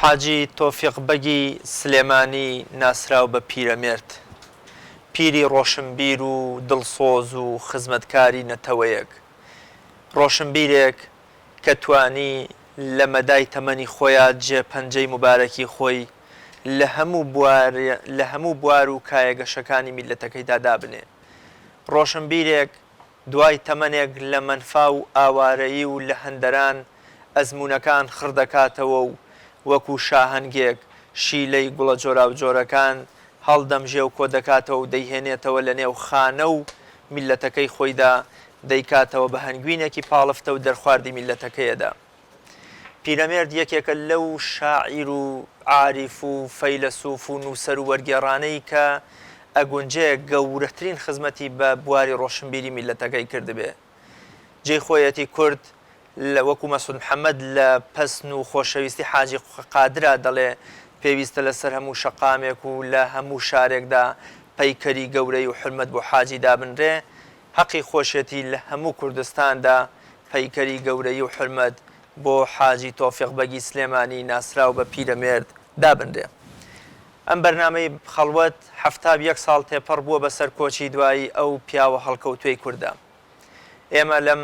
حاجی تۆفیق بەگی سلێمانی ناسراو بە پیرەمێرد، پیری ڕۆشنبیر و دڵسۆز و خزمەتکاری نەتەوەیەک، ڕۆشنبیرێک کە توانی لە مەدای تەمەنی خۆیان جێپەنجەی مبارەکی خۆی لە هەموو بوار و کایەگەشەکانی میلەتەکەیدا دابنێ، ڕۆشنبیرێک دوای تەمەنێک لە مەنفا و ئاوارەیی و لە هەندەران ئەزمونونەکان خڕدەکاتەوە و وەکو شاهەنگێک شیلەی گوڵە جۆرا و جۆرەکان هەڵدەمژێ و کۆ دەکاتەوە و دەیهێنێتەوە لە نێو خانە و میلەتەکەی خۆیدا دەیکاتەوە بە هەنگوینێکی پاڵفتە و دەرخواردی میلەتەکەیەدا. پیرەمێرد یەکێکە لەو شاعیر و عاریف و فەیلسوف و نووسەر و وەرگێڕانەی کە ئەگونجەیە گەورەترین خزمەتی بە بواری ڕۆشنبیری میلەتەکەی کردبێ. جێی خۆیەتی کورد لە وەکو مەسعود محەممەد لە پەسن و خۆشەویستی حاجی قادرا دەڵێ پێویستە لەسەر هەموو شەقامێک و لە هەموو شارێکدا پەیکەری گەورەی و حرمەت بۆ حاجی دابنرێ، حەقی خۆشێتی لە هەموو کوردستاندا پەیکەری گەورەی و حرمەت بۆ حاجی تۆفیق بەگی سلێمانی ناسراو بە پیرەمێرد دابنرێ. ئەم بەرنامەی خەڵوەت هەفتاب یەک ساڵ تێپەڕ بووە بەسەر کۆچی دوایی ئەو پیاوە هەڵکەوتووی کووردە. ئێمە لەم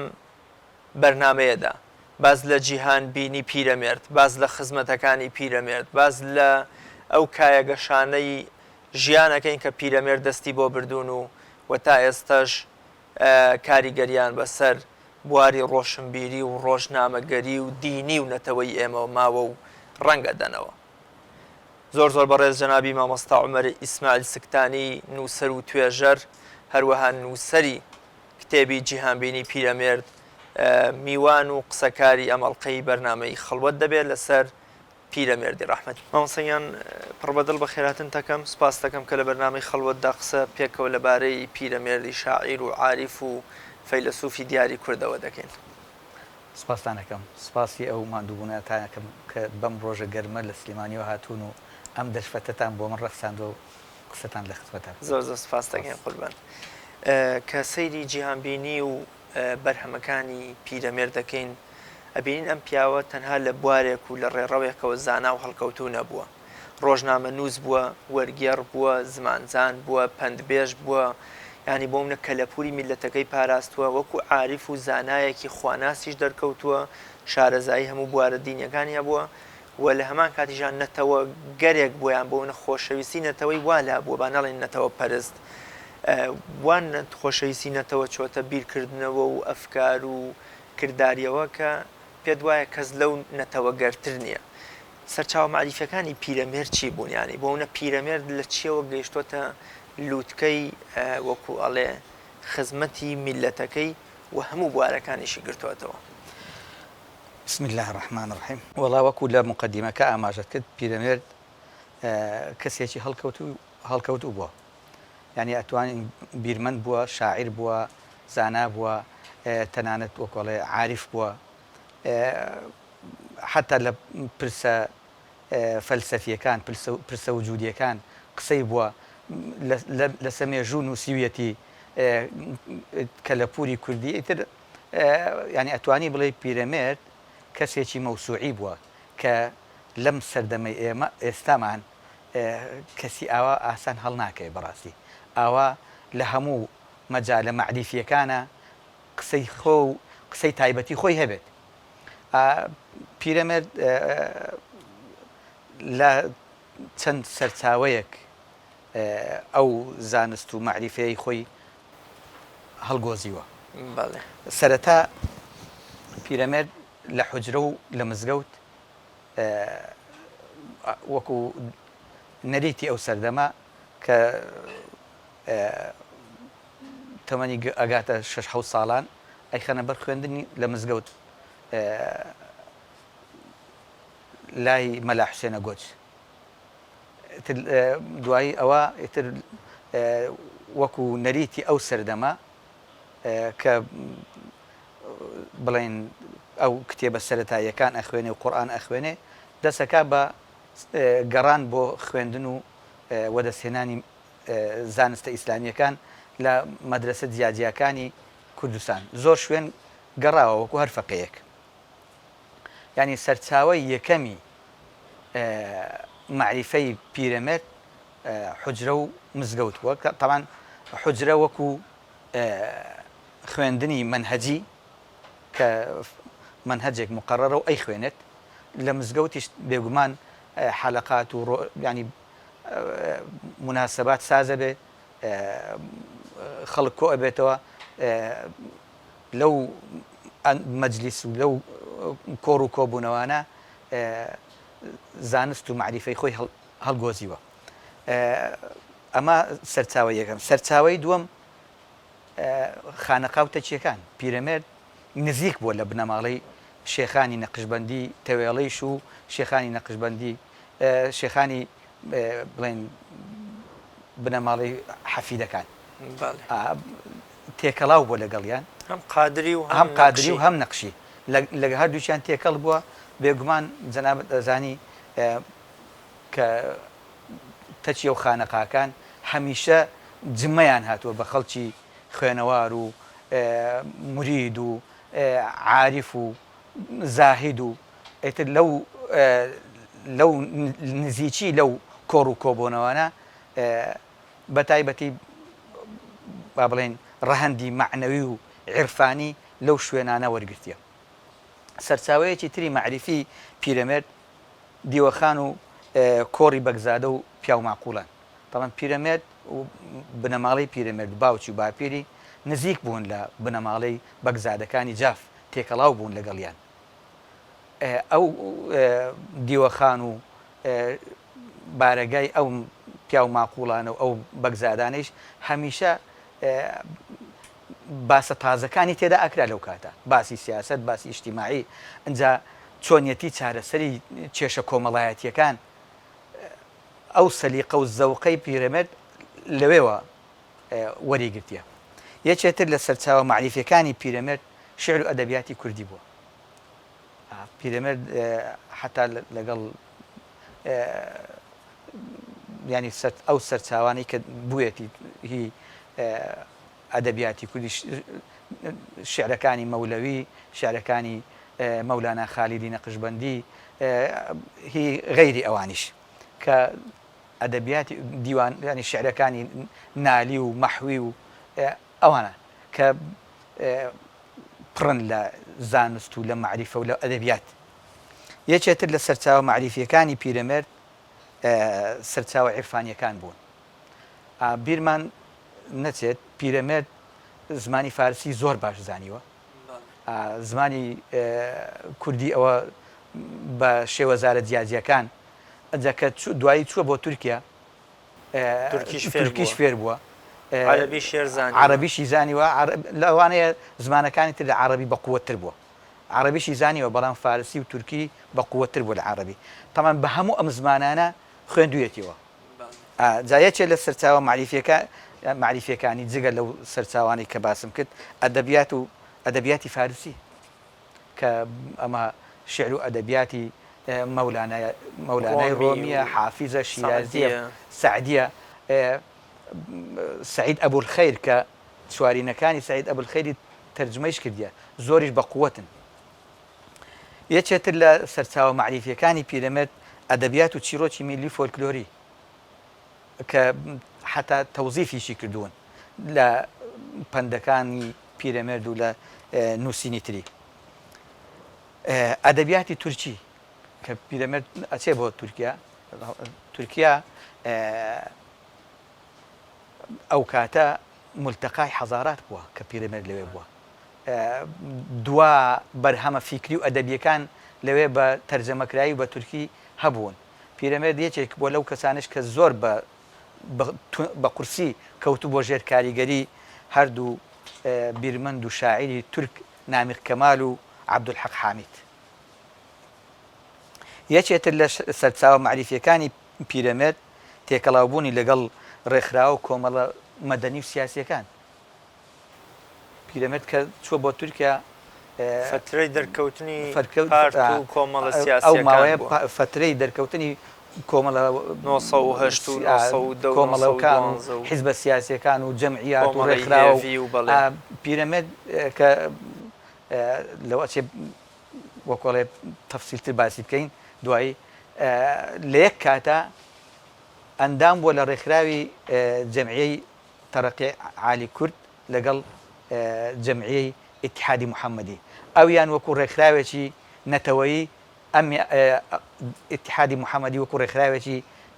بەرنمەیەدا باز لە جیهان بینی پیرەمێرد، باز لە خزمەتەکانی پیرەمێرد، باز لە ئەو کایەگەشانەی ژیانەکەین کە پیرەمێرد دەستی بۆ بردوون و تا ئێستاش کاریگەریان بەسەر بواری ڕۆشنبیری و ڕۆژنامەگەری و دینی و نەتەوەی ئێمە ماوە و ڕەنگە دەنەوە. زۆر بەڕێز جەنابی مامۆستا عومەر ئیسماعیل سکتانی نووسەر و توێژەر، هەروەها نووسەری کتێبی جیهانبینی پیرەمێرد، میوان و قسەکاری ئەمەڵقەی بەرنامەی خەڵوەت دەبێت لەسەر پیرەمێردی ڕەحمەت. مامۆستایان پڕبەدڵ بە خێراتن دەکەم، سپاس دەکەم کە لە بەرنامەی خەڵوەتدا قسە پێکەوە لەبارەی پیرەمێردی شاعیر و عاریف و فەیلسوفی دیاری کوردەوە دەکەین. سپاسدانەکەم، سپاسی ئەو ماندووبوونەتانەکەم کە بەم ڕۆژە گەرمە لە سلێمانیەوە هاتوون و ئەم دەشفەتەتان بۆ من ڕەخساندەوە و قسەتان لە خزمەتە. زۆر سپاس دەکەین قوربان. کە سەیری جیهانبینی و بەرهەمەکانی پیرەمێرد دەکەین، ئەبینین ئەم پیاوە تەنها لە بوارێک و لە ڕێڕەوێکەوە زانا و هەڵکەوتوو نەبووە، ڕۆژنامە نووس بووە، وەرگێڕ بووە، زمانزان بووە، پەندبێژ بووە، ینی بۆ منە کەلەپوری میلەتەکەی پاراستووە، وەکو عاریف و زانایەکی خواناسیش دەرکەوتووە، شارەزایی هەموو بوارە دینیەکانی هەبووە و لە هەمان کاتیژان نەتەوە گەرێک بۆیان بۆ منە خۆشەویستی نەتەوەی والا بووە، با نەڵێن نەتەوە پەرست، وان خۆشەویستی نەتەوە چۆتە بیرکردنەوە و ئەفکار و کردداریەوە کە پێت وایە کەس لەو نەتەوە گەرتر نییە. سەرچاوە معریفەکانی پیرەمێرد چی بوون؟ ینی بۆ منە پیرەمێرد لە چیەوە گەیشتۆتە لووتکەی وەکو ئەڵێ خزمەتی میلەتەکەی و هەموو بوارەکانیشی گرتوێتەوە. بسم الله الرحمن الرحیم. وەڵا وەکو لە مقدیمەکە ئاماژەت کرد، پیرەمێرد کەسێکی هەڵکەوتوو بووە، یعنی ئەتوانین بیرمەند بووە، شاعیر بووە، زانا بووە، تەنانەت وەکۆڵێ عاریف بووە، حتا لە پرسە فەلسەفیەکان، پرسە وجودیەکان قسەی بووە، لە سەمێژوو نووسیویەتی کەلەپوری کوردی. ئیتر ینی ئەتوانی بڵێ پیرەمێرد کەسێکی مەوسوعی بووە کە لەم سەردەمەی ئێمە ئێستامان کەسی ئاوا ئاسان هەڵ ناکەی، بەڕاستی ئاوا لە هەموو مەجالە مەعریفیەکانە قسەی خۆ و قسەی تایبەتی خۆی هەبێت. پیرەمێرد لە چەند سەرچاوەیەک ئەو زانست و معریفەیەی خۆی هەڵگۆزیوە. سەرەتا پیرەمێرد لە حوجرە و لە مزگەوت وەکو نەریتی ئەو سەردەما کە تەمەنی ئەگاتە 6 ساڵان ئەیخەنە بەر خوێندنی لە مزگەوت لای مەلا حوسێنە گۆچ. دوایی ئەوە ئیتر وەکو نەریتی ئەو سەردەما کە بڵێن ئەو کتێبە سەرەتاییەکان ئەخوێنێ و قورئان ئەخوێنێ، دەسەکا بە گەڕان بۆ خوێندن و وەدەستهێنانی زانستە ئیسلامیەکان لە مەدرسە جیاجیەکانی کوردستان. زۆر شوێن گەڕاوە وەکو هەر فەقێیەک. ینی سەرچاوەی یەکەمی معریفەی پیرەمێرد حجرە و مزگەوت بووە کە طبعاً حجرە وەکو خوێندنی منهەجی کە منهەجێک مقرڕە و ئەی خوێنێت لە مزگەوتیش بێگومان حەلەقات و ینی مناسبات سازە بێ خەڵک کۆ ئەبێتەوە لەو مەجلیس و لەو کۆڕ و کۆبوونەوانە زانست و معریفەی خۆی هەڵگۆزیوە. ئەمە سەرچاوی یەکەم. سەرچاوی دووەم خانەقاو تەچیەکان پیرەمێرد نزیک بووە لە بنەماڵەی شێخانی نەقشبەندی تەوێڵەیش و شێخانی نەقشبەندی شێخانی بڵێن بنەماڵی حەفیدەکان تێکەڵاو بووە لەگەڵیان هەم قادری و هەم نەقشی لە هەردووچیان تێکەڵ بووە بێگومان جەنابەت ئەزانی کە تەچی و خانەقاکان هەمیشە جمەیان هاتووە بە خەڵکی خوێنەوار و مرید و عارف و زاهید و ئیتر لەو نزیکی لەو کۆڕ و کۆبوونەوانە بە تایبەتی با بڵێن ڕەهەندی معنەوی و عرفانی لەو شوێنانە وەرگرتیە. سەرچاوەیەکی تری معریفی پیرەمێرد دیوەخان و کۆڕی بەگزادە و پیا و ماقوڵان. طبعاً پیرەمێرد و بنەماڵەی پیرەمێرد باوکی و باپیری نزیک بوون لە بنەماڵەی بەگزادەکانی جاف تێکەڵاو بوون لەگەڵیان. ئەو دیوەخان و بارەگای ئەو پیا و ماقوڵانە و ئەو بەگزادانەیش هەمیشە باسە تازەکانی تێدا ئەکرا لەو کاتە باسی سیاست باسی ئیجتیماعی ئەنجا چۆنیەتی چارەسەری کێشە کۆمەڵایەتیەکان ئەو سەلیقە و زەوقەی پیرەمێرد لەوێوە وەریگرتیە. یەکێتر لە سەرچاوە معریفەکانی پیرەمێرد شعر و ئەدەبیاتی کوردی بووە. پیرەمێرد حتا لەگەڵ ینی ئەو سەرچاوانی کە بوویەتی هی ئەدەبیاتی کوردی شعرەکانی مەولەوی شعرەکانی مەولانا خالیدی نەقشبەندی هی غەیری ئەوانیش کە ئەدەبیاتی دیوان ینی شعرەکانی نالی و مەحوی و ئەوانە کە پڕن لە زانست و لە معریفە و لە ئەدەبیات. یەکێتر لە سەرچاوە معریفیەکانی پیرەمێرد سەرچاوە عیرفانیەکان بوون. بیرمان نەچێت پیرەمێرد زمانی فارسی زۆر باش زانیوە. زمانی کوردی ئەوە بە شێوەزارە جیاجیەکان ئەجاکە دوایی چووە بۆ تورکیا تورکیش فێر بووە عەرەبیشی زانیوە لەوانەیە زمانەکانی تر لە عەرەبی بە قووەتر بووە عەرەبیشی زانیوە بەڵام فارسی و تورکی بە قووەتر بووە لە عەرەبی تەمان بە هەموو ئەم زمانانە خوێندوویەتیەوە. جا یەکێک لە سەرچاوە معریفەکانی جگە لەو سەرچاوانی کە باسم کرد ئەدەبیات و ئەدەبیاتی فارسی کە ئەمە شعر و ئەدەبیاتی مەولانای ڕۆمیە حافیزە شیرازیە سعدیە سعید ئەبولخەیر کە چوارینەکانی سعید ئەبولخەیری تەرجمەیش کردیە زۆریش بە قووەتن. یەکێتر لە سەرچاوە معریفەکانی پیرەمێرد ئەدەبیات و چیرۆکی میلی فۆلکلۆری کە حتا تەوزیفیشی کردوون لە پەندەکانی پیرەمێرد و لە نووسینی تری. ئەدەبیاتی تورکی کە پیرەمێرد ئەچێ بۆ تورکیا ئەو کاتە ملتەقای حەزارات بووە کە پیرەمێرد لەوێ بووە. دوا بەرهەمە فیکری و ئەدەبیەکان لەوێ بە تەرجەمەکرایی و بە تورکی هەبوون. پیرەمێرد یەکێک بۆ لەو کەسانش کە زۆر بە قورسی کەوتو بۆ ژێر کاریگەری هەردوو بیرمەند و شاعیری تورک نامیق کەمال و عەبدولحەق حامید. یەکێتر لە سەرچاوە معریفەکانی پیرەمێرد تێکەڵاوبوونی لەگەڵ ڕێکخراوە و کۆمەڵە مەدەنی و سیاسیەکان. پیرەمێرد کە چووە بۆ تورکیا فترەی دەرکەوتنی پارت و کۆمەڵە سیاسیەکان ئەو ماوەیە فترەی دەرکەوتنی کۆمەڵە 1970 کۆمەڵەکان و حیزبە سیاسیەکان و جەمعیات و ڕێکخراوە و پیرەمێرد کە لەوە چێ وەکۆڵێ تەفسیلتر باسی بکەین دوایی لە یەک کاتە ئەندام بۆ لە ڕێکخراوی جەمعیەی تەرەقی عالی کورد لەگەڵ جەمعیەی ئیتحادی محەممەدی ئەویان وەکو ڕێکخراوێکی نەتەوەیی ئەم ئیتحادی محەممەدی وەکو ڕێکخراوێکی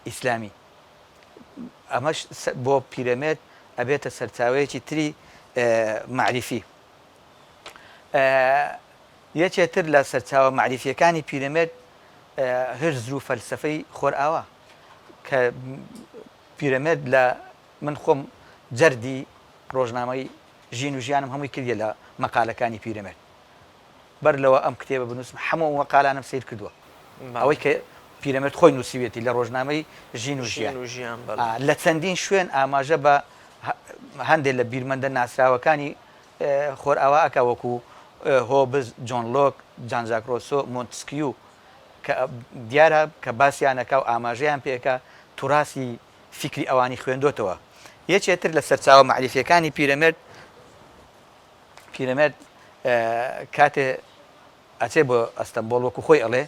ئیسلامی ئەمەش بۆ پیرەمێرد ئەبێتە سەرچاوەیەکی تری معریفی یەکێتر لە سەرچاوە معریفیەکانی پیرەمێرد هرز و فەلسفەی خۆرئاوا کە پیرەمێرد لە من خۆم جەردی ڕۆژنامەی ژین و ژیانم هەمووی کردە لە مەقالەکانی پیرەمێرد بەر لەوە ئەم کتێبە بنووسم هەموو مەقالانم سیر کردووە ئەوەی کە پیرەمێرد خۆی نووسیوێتی لە ڕۆژنامەی ژین و ژیان لە چەندین شوێن ئاماژە بە هەندێک لە بیرمەندە ناسراوەکانی خۆرئاوا ئەکا وەکو هۆبز جۆن لۆک جان ژاک ڕۆسۆ مۆنتسکیو کە دیارە کە باسییانەکە و ئاماژەیان پێکە توراسی فکری ئەوانی خوێندۆتەوە یەکێتر لە سەرچاوە معریفیەکانی پیرەمێرد کاتێ ئەچێ بۆ ئەستەمبۆڵ وەکو خۆی ئەڵێ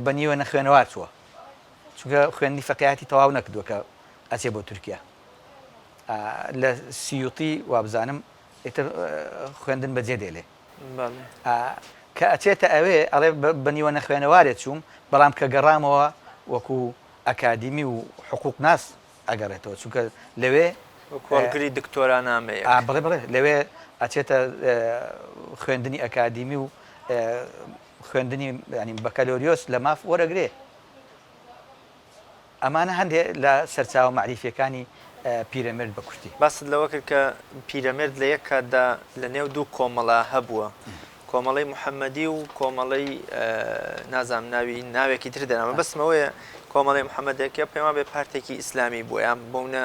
بە نیوە نەخوێنەوە چووە چونکە خوێندنی فەقیهاتی تەواو نەکردووە کە ئەچێ بۆ تورکیا لە سیوطی وابزانم ئیتر خوێندن بەجێ دێڵێ کە ئەچێتە ئەوێ ئەڵێ بە نیوە نەخوێنەوارێت چووم بەڵام کە گەڕامەوە وەکو ئەکادیمی و حقوق ناس ئەگەڕێتەوە چونکە لەوێ وەکوەڵگری دکتۆران نامەیە بڵێ بڵێ لەوێ ئەچێتە خوێندنی ئەکادیمی و خوێندنی ینی بەکەلۆریۆس لە ماف وەرەگرێ ئەمانە هەندێک لە سەرچاوە معریفیەکانی پیرەمێرد بە کورتی باست لەوە کرد کە پیرەمێرد لە یەک کاتدا لە نێو دوو کۆمەڵە هەبووە کۆمەڵی محەممەدی و کۆمەڵی نازام ناوێکی تر دەنامە بەسمەوەیە کۆمەڵی محەممەدێکە پێما بێ پارتێکی ئیسلامی بووە یان بۆونە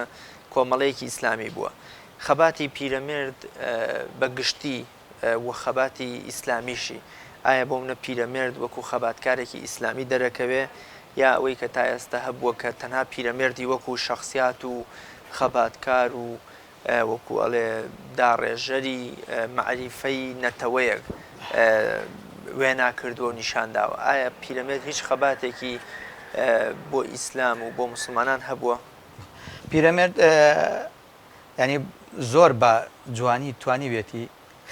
کۆمەڵەیەکی ئیسلامی بووە خەباتی پیرەمێرد بە گشتی و خەباتی ئیسلامیشی ئایا بۆونە پیرەمێرد وەکو خەباتکارێکی ئیسلامی دەرەکەوێ یا ئەوەی کە تا ئێستا هەبووە کە تەنها پیرەمێردی وەکو شخصیات و خەباتکار و وەکو ئەڵێ داڕێژەری معریفەی نەتەوەیەک وێنا کردووە و نیشانداوە ئایا پیرەمێرد هیچ خەباتێکی بۆ ئیسلام و بۆ مسلمانان هەبووە پیرەمێرد ینی زۆر بە جوانی توانی وێتی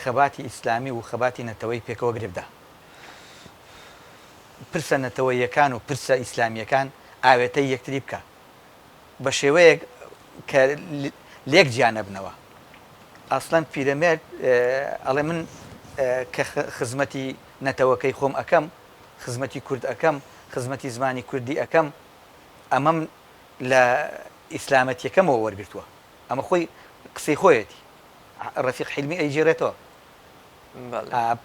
خەباتی ئیسلامی و خەباتی نەتەوەی پێکەوە گرفدا پرسە نەتەوەیەکان و پرسە ئیسلامیەکان ئاوێتەی یەکتری بکە بە شێوەیەک کە لێک گیان نەبنەوە ئەسڵەن پیرەمێرد ئەڵێ من کە خزمەتی نەتەوەکەی خۆم ئەەکەم خزمەتی کورد ئەەکەم خزمەتی زمانی کوردی ئەەکەم ئەمەم لە ئیسلامەتیەکەمەوە وەرگرتووە ئەمە خۆی قسەی خۆیەتی ڕەفیق حیلمی ئەیجێڕێتەوە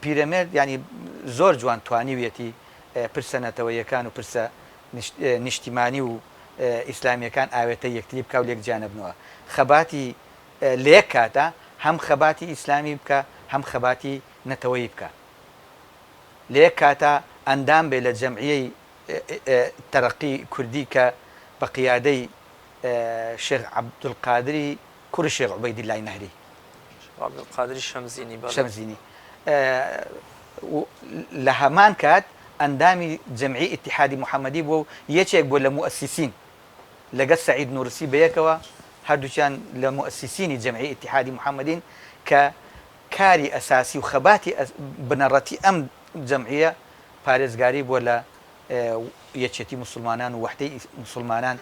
پیرەمێرد ینی زۆر جوان توانیویەتی پرسە نەتەوەیەکان و پرسە نیشتیمانی و ئیسلامیەکان ئاوێتە یەکتری بکە و لێک جیانەبنەوە خەباتی لە یەک کاتە هەم خەباتی ئیسلامی بکە هەم خەباتی نەتەوەیی بکە لە یەک کاتە ئەندام بێ لە جەمعیەی تەرەقی کوردی کە بە قیادەی شێخ عەبدولقادری کوڕی شێخ عوبەیدیلای نەهری عەبدولقادری شەمزینی لە هەمان کات ئەندامی جەمعی ئیتحادی محەممەدی بووە و یەکێک بۆ لە موئەسیسین لەگەڵ سەعید نوورسی بەیەکەوە هەردووچیان لە موئەسیسینی جەمعی ئیتحادی محەممەدین کە کاری ئەساسی و خەباتی بنەڕەتی ئەم جەمعیە پارێزگاری بووە لە یەکێتی مسلمانان و وەحدەی مسلمانان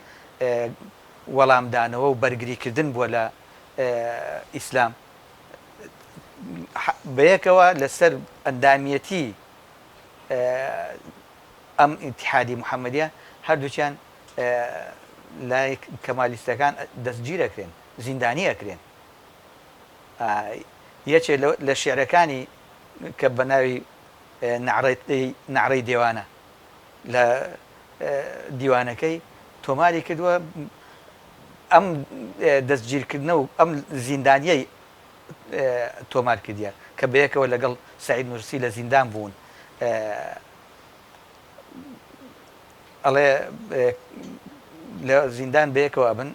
وەڵامدانەوە و بەرگریکردن بووە لە ئیسلام بەیەکەوە لەسەر ئەندامیەتی ئەم ئیتحادی محەممەدیە هەردووچیان لای کەمالیستەکان دەستگیرەکرێن زیندانی ئەکرێن یەکێ لە شێعرەکانی کە بە ناوی نەعرەی دێوانە لە دیوانەکەی تۆماری کردووە ئەم دەستگیرکردنە و ئەم زیندانیەی تۆمار کردیە کە بەیەکەوە لەگەڵ سەعید نوورسی لە زیندان بوون ئەڵێ لە زیندان بەیەکەوە بن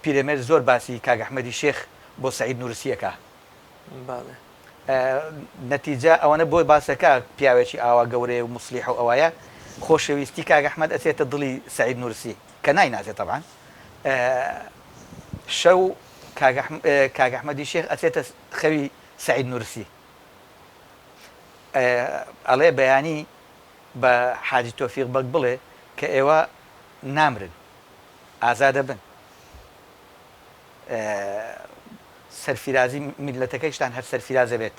پیرەمێرد زۆر باسی کاک ئەحمەدی شێخ بۆ سەعید نوورسیەکە نەتیجە ئەوەنە بۆی باسەکە پیاوێکی ئاوا گەورەیە و مسلیح و ئەوەیە خۆشەویستی کاک ئەحمەد ئەچێتە دڵی سعید نورسی کە نایناسێت طبعا شەو کاک ئەحمەدی شێخ ئەچێتە خەوی سعید نورسی ئەڵێ بەیانی بە حاجی تۆفیق بەک بڵێ کە ئێوە نامرن ئازا دەبن سەرفیرازی میلەتەکەیشتان هەر سەرفیرازە بێت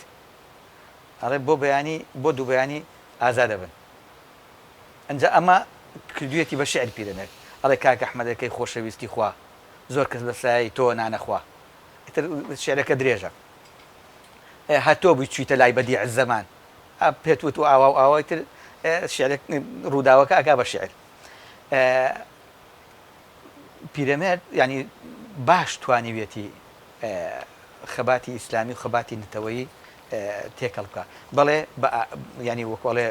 ئەڵێ بۆ دوو بەیانی ئازا دەبن ئەنجا ئەمە کردوێتی بە شعر پیرەمێرد ئەڵێ کاک ئەحمەدەکەی خۆشەویستی خوا زۆر کەس لە سایەی تۆ نانەخوا شعرەکە درێژە هەتۆ بووی چویتە لای بەدیع الزەمان پێتوت و ئاوا و ئاوای تر شعرێک ڕووداوەکە ئەکا بە شعر پیرەمێرد ینی باش توانیوێتی خەباتی ئیسلامی و خەباتی نتەوەیی تێکەڵ بکە بەڵێ ینی وەکڵێ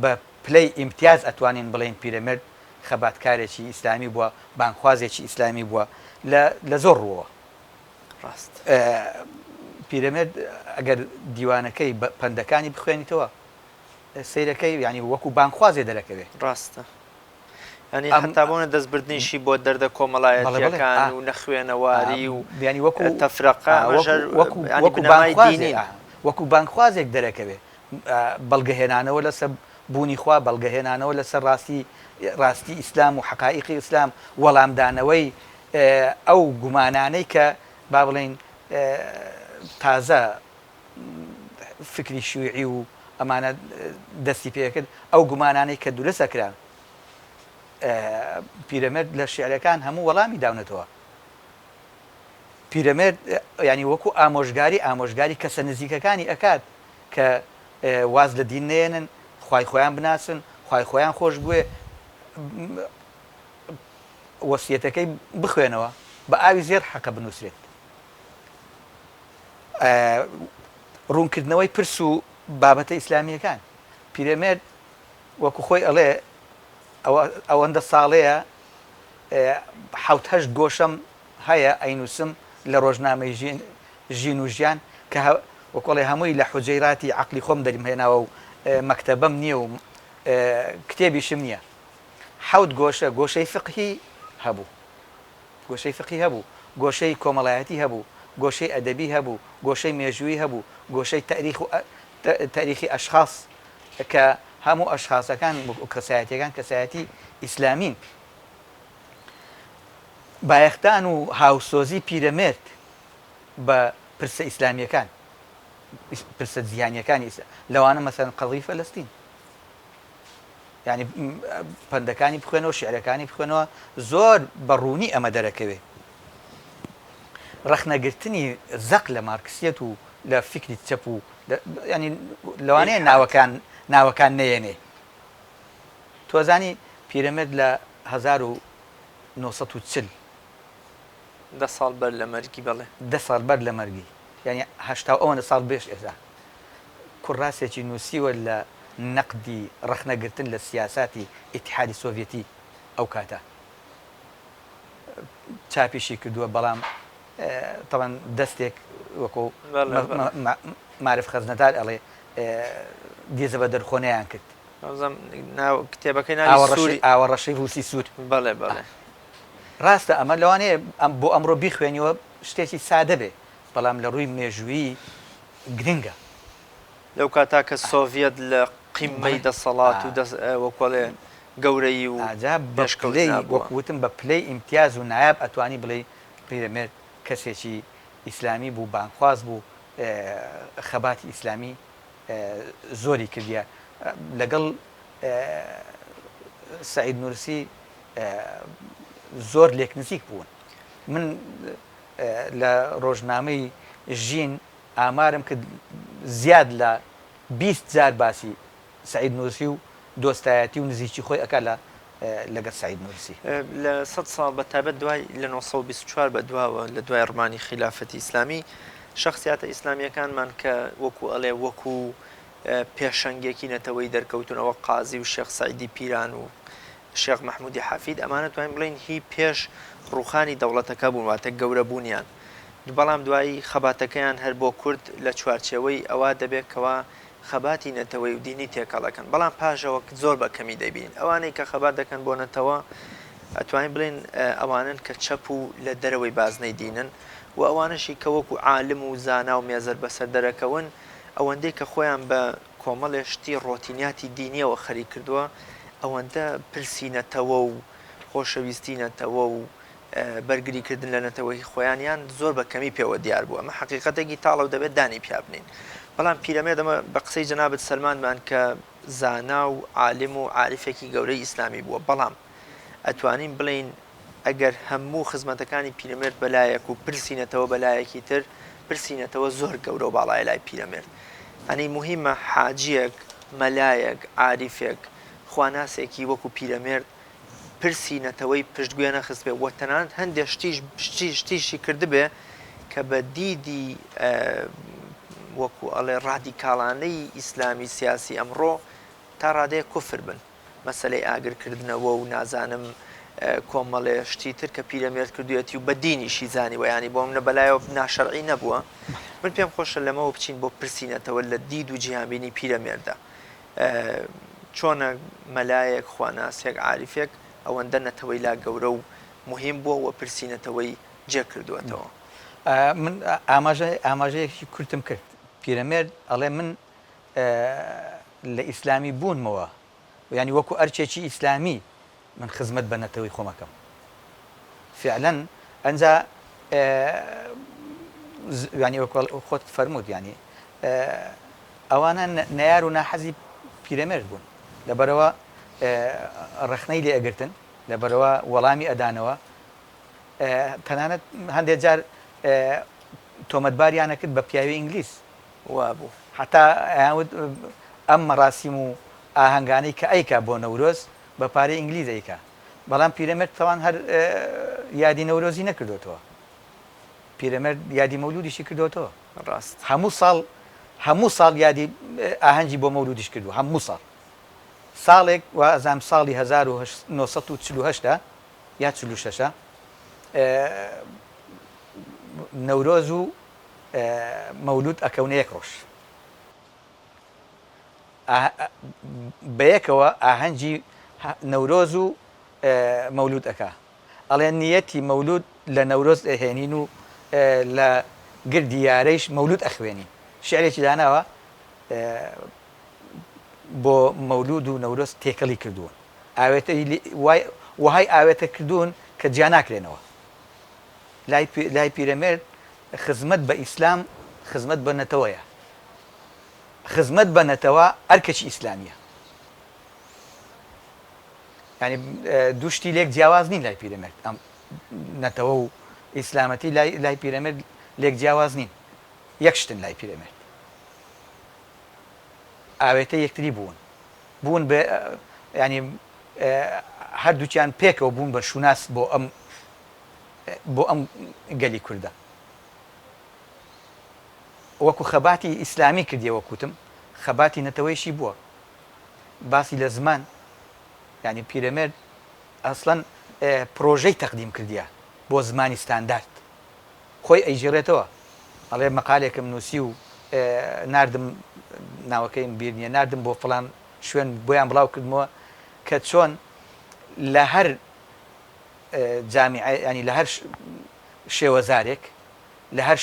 بە پلەی ئیمتیاز ئەتوانین بڵێن پیرەمێرد خەباتکارێکی ئیسلامی بووە بانخوازێکی ئیسلامی بووە لە زۆر ڕووە ڕاست پیرەمێرد ئەگەر دیوانەکەی پەندەکانی بخوێنیتەوە سیرەکەی ینی وەکو بانخوازێ دەرەکەوێت ڕاستە ینی هەتابوونە دەستبردنیشی بۆ دەردە کۆمەڵایەتیەکان و نەخوێنەواری و ینی وەکو تەفرەقە وەکو بانخوازێک دەرەکەوێت بەڵگەهێنانەوە لەسەر بوونی خوا بەڵگەهێنانەوە لەسەر ڕاستی ئیسلام و حقائقی ئیسلام وەڵامدانەوەی ئەو گومانانەی کە با بڵێن تازە فکری شوعی و ئەمانە دەستی پێکرد ئەو گومانانەی کە دروستەکران پیرەمێرد لە شعرەکان هەموو وەڵامی داونەتەوە پیرەمێرد ینی وەکو ئامۆژگاری کەسە نزیکەکانی ئەکات کە واز لە دین نێنن خوای خۆیان بناسن خوای خۆیان خۆش بووێ وەسیەتەکەی بخوێنەوە بە ئاوی زێر حەقە بنووسێت ڕوونکردنەوەی پرس و بابەتە ئیسلامیەکان پیرەمێرد وەکو خۆی ئەڵێ ئەوەندە ساڵەیە حوت گۆشەم هەیە ئەینووسم لە ڕۆژنامەی ژین و ژیان کە وەکڵێ هەمووی لە حوجەیراتی عقلی خۆم دەریم هێناوە و مەکتەبەم نییە و کتێبیشم نییە حوت گۆشەی فقهی هەبوو گۆشەی کۆمەڵایەتی هەبوو گۆشەی ئەدەبی هەبوو گۆشەی مێژووی هەبوو گۆشەی تاریخی ئەشخاص کە هەموو ئەشخاصەکان کەسایەتیەکان کەسایەتی ئیسلامین بایەختان و هاوسۆزی پیرەمێرد بە پرسە ئیسلامیەکان پرسە جیهانیەکانی لەوانە مەسەن قەڵی فەلەستین ینی پەندەکانی بخوێنەوە شعرەکانی بخوێنەوە زۆر بەڕوونی ئەمە دەرەکەوێت ڕەخنەگرتنی زەق لە مارکسیەت و لە فکری چەپ و ینی لەوانەیە ناوەکان نەیەنێ تۆزانی پیرەمێرد لە 1940 10 ساڵ بەر لە مەرگی بەڵێ 10 ساڵ بەر لە مەرگی ینی ئەوەنە ساڵ بێش ئێستا کوڕاستێکی نووسیوە لە نەقدی ڕەخنەگرتن لە سیاساتی ئیتحادی سۆڤیەتی ئەو کاتە چاپیشی کردووە بەڵام طبعا دەستێک وەکو معرف خەزنەدار ئەڵێ دیێزە بە دەرخۆنەیان کرد کتێبەکەی ئاوەڕەشەی رووسی سوور بەڵێ بەڵێ ڕاستە ئەمە لەوانەیە بۆ ئەمڕۆ بیخوێنیەوە شتێکی سادە بێ بەڵام لە ڕووی مێژووی گرنگە لەو کاتا کە سۆڤێت لە قیممەی دەسەڵات و وەکڵێ گەورەی و وەکوتم بە پلەی ئیمتیاز و نایاب ئەتوانی بڵێ پیرەمێرد کەسێکی ئیسلامی بوو بانخواز بوو خەباتی ئیسلامی زۆری کردیە لەگەڵ سعید نورسی زۆر لێک نزیک بوون من لە ڕۆژنامەی ژین ئامارم کرد زیاد لە 20 جار باسی سعید نورسی و دۆستایەتی و نزیکی خۆی ئەکا لەگەڵ سعید نورسی لە 100 ساڵ بە تایبەت دوای لە 1924 بە دواوە لە دوای ڕمانی خلافەتی ئیسلامی شخصیاتە ئیسلامیەکانمان کە وەکو ئەڵێ وەکو پێشەنگێکی نەتەوەی دەرکەوتنەوە قازی و شێخ سعیدی پیران و شێخ مەحموودی حەفید ئەمانە توانین بڵێن هی پێش ڕوخانی دەوڵەتەکە بوون واتە گەورە بوونیان بەڵام دوایی خەباتەکەیان هەر بۆ کورد لە چوارچەوەی ئەوە دەبێت کەوا خەباتی نەتەوەی و دینی تێکەڵەکەن بەڵام پاژەوە زۆر بە کەمی دەبین ئەوانەی کە خەبات دەکەن بۆ نەتەوە ئەتوانین بڵێن ئەوانن کە چەپ و لە دەرەوەی بازنەی دینن و ئەوانشی کە وەکو عالم و زانا و مێزەر بەسەر دەرەکەون ئەوەندەی کە خۆیان بە کۆمەڵێشتی ڕۆتینیاتی دینیەوە خەری کردووە ئەوەندە پرسیینەتەوە و خۆشەویستینەتەوە و بەرگریکردن لە نەتەوەی خۆیانیان زۆر بە کەمی پێوە دیار بوو ئەمە حقیقەتێکی تاڵە و دەبێت دانی پیا بنین بەڵام پیرەمێرد ئەمە بە قسەی جەنابەت سەلمانمان کە زانا و عالم و عارفێکی گەورەی ئیسلامی بووە بەڵام ئەتوانین بڵین ئەگەر هەموو خزمەتەکانی پیرەمێرد بەلایەک و پرسیینەتەوە بەلایەکی تر پرسیینەتەوە زۆر گەورە و باڵای لای پیرەمێرد ئەنی مهمە حاجیەک مەلایەک عاریفێک خواناسێکی وەکو پیرەمێرد پرسیینەتەوەی پشتگوێ نەخست بێ وە تەنانەت هەندێک شتیشی کردبێ کە بە دیدی وەکو ئەڵێ ڕادیکاڵانەی ئیسلامی سیاسی ئەمڕۆ تا ڕادەیە کوفر بن مەسلەی ئاگرکردنەوە و نازانم کۆمەڵێ شتی تر کە پیرەمێرد کردوێتی و بە دینیشی زانی ویانی بۆ منە بەلایەوە ناشەرعی نەبووە من پێم خۆشە لەمەوە بچین بۆ پرسیینەتەوە لە دید و جیهانبینی پیرەمێردە چۆنە مەلایەک خواناسێک عاریفێک ئەوەندە نەتەوەی لا گەورە و مهم بووە و پرسیینەتەوەی جێ کردووەتەوە من ئاماژەیەکی کورتم کرد پیرەمێرد ئەڵێ من لە ئیسلامی بوونمەوە ینی وەکو ئەرچێکی ئیسلامی من خزمەت بە نەتەوەی خۆمەکەم فعلا ئەنجا ینی خۆت فەرمووت ینی ئەوانە نەیار و ناحەزی پیرەمێرد بوون لەبەرەوە ڕخنەی لێ ئەگرتن لەبەرەوە وەڵامی ئەدانەوە تەنانەت هەندێک جار تۆمەتباریانە کرد بە پیاوی ئینگلیس وابوو حتا ئەم مەراسیم و ئاهەنگانەی کە ئەیکا بۆ نەورۆز بە پارەی ئینگلیز ئەیکا بەڵام پیرەمێرد تەوان هەر یادی نەورۆزی نەکردوێتەوە پیرەمێرد یادی مەولودیشی کردوێتەوە ڕاست هەموو ساڵ یادی ئاهەنگی بۆ مەولودیش کردو هەموو ساڵ ساڵێک وازام ساڵی 1940 یا 46 نەورۆز و مەولود ئەکەونە یەک ڕۆژ بەیەکەوە ئاهەنگی نەورۆز و مەولود ئەکا ئەڵێن نیەتی مەولود لە نەورۆز ئەهێنین و لە گردی یارەیش مەولود ئەخوێنی شعرێکی داناوە بۆ مەولود و نەورۆز تێکەڵی کردوون وهای ئاوێتە کردوون کە جیا ناکرێنەوە لای پیرەمێرد خزمەت بە ئیسلام خزمەت بە نەتەوەیە خزمەت بە نەتەوە ئەرکەچی ئیسلامیە ینی دوشتی لێک جیاواز نین لای پیرەمێرد ئەم نەتەوە و ئیسلامەتی لای پیرەمێرد لێک جیاواز نین یەک شتن لای پیرەمێرد ئاوێتە یەکتری بوون بە ینی هەردووچیان پێکەوە بوون بە شوناس بۆ ئەم گەلی کووردە وەکو خەباتی ئیسلامی کردیەوە کوتم خەباتی نەتەوەیشی بووە باسی لە زمان ینی پیرەمێرد ئەسڵەن پرۆژەی تەقدیم کردیە بۆ زمانی ستاندارد خۆی ئەیژێڕێتەوە ئەڵێ مەقالێکم نووسی و ناردم ناوەکەیم بیر نییە ناردم بۆ فڵان شوێن بۆیان بڵاو کردمەوە کە چۆن لە هەر جامیعە ینی لە هەر شێوەزارێک لە هەر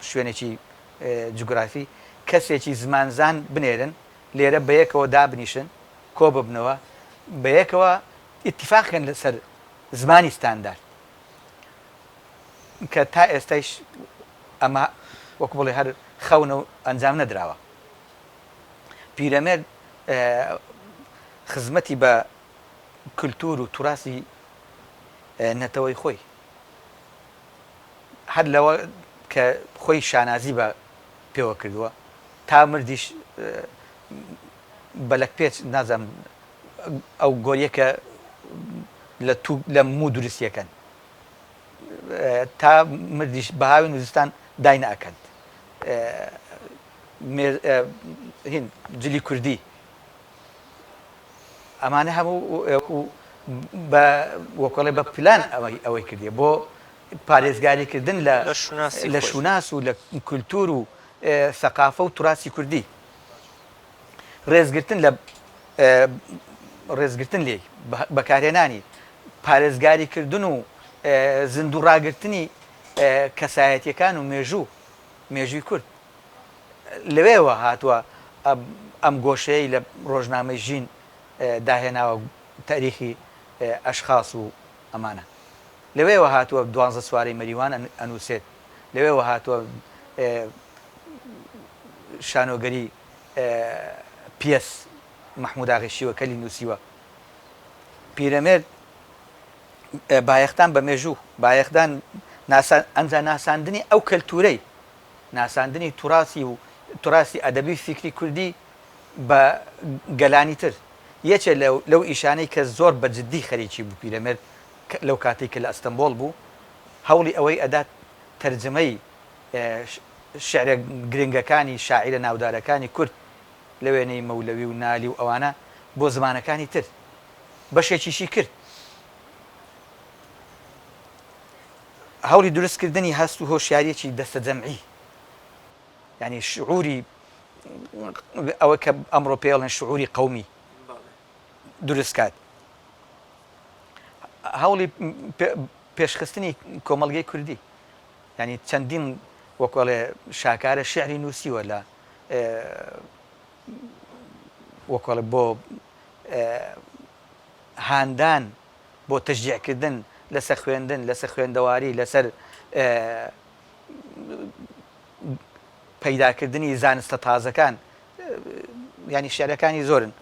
شوێنێکی جوگرافی کەسێکی زمانزان بنێرن لێرە بەیەکەوە دابنیشن کۆ ببنەوە بەیەکەوە ئیتیفاقیان لەسەر زمانی ستاندارد کە تا ئێستایش ئەمە وەکو بڵێ هەر خەونە و ئەنجام نەدراوە پیرەمێرد خزمەتی بە کولتور و توراسی نەتەوەی خۆی هەر لەوە کە خۆی شانازی بە پێوە کردووە تا مردیش بەلەک پێچ نازەم ئەو گۆریەکە لە مو دروستیەکەن تا مردیش بەهاوی نوزستان داینە ئەکەن هین جلی کوردی ئەمانە هەموو وەکڵێ بە پلان ئەوەی کردیە بۆ پارێزگاریکردن شوناسی لە خۆی. شوناس و لە کولتور و سەقافە و توراسی کوردی ڕێزگرتن لە ڕێزگرتن لێ بەکارهێنانی پارێزگاریکردن و زیندوو ڕاگررتنی کەسایەتیەکان و مێژووی کورد لەوێەوە هاتووە ئەم گۆشەیە لە ڕۆژنامەی ژین داهێناوە تاریخی ئەشخاص و ئەمانە لەوێەوە هاتووە 12 سوارەی مەریوان ئەنووسێت لەوێەوە هاتووە شانۆگەری پیس مححمود ئاغیشیوە کەلی نووسیوە پیرەمێرد بایەختان بە مێژوو بایەختان ئەنجا ناساندنی ئەو کەلتورەی ناساندنی توراسی ئەدەبی فیکری کوردی بە گەلانی تر یەکێ لەو ئیشانەی کە زۆر بەجددی خەریکی بوو پیرەمێرد لەو کاتێک کە لە ئەستەمبۆڵ بوو هەوڵی ئەوەی ئەدات تەرجمەی شعرە گرنگەکانی شاعیرە ناودارەکانی کورد لە وێنەی مەولەوی و نالی و ئەوانە بۆ زمانەکانی تر بەشێکیشی کرد هەوڵی دروستکردنی هەست و هۆشیارێکی دەستە جەمعی یعنی شعوری ئەوە کە ئەمڕۆ پێڵێن شعوری قەومی دروستکات هەوڵی پێشخستنی کۆمەڵگەی کوردی ینی چەندین وەکۆڵێ شاکارە شعری نووسیوە لە وەکۆڵێ بۆ هاندان بۆ تەشجیعکردن لەسەر خوێندن لەسەر خوێندەواری لەسەر پەیداکردنی زانستە تازەکان ینی شعرەکانی زۆرن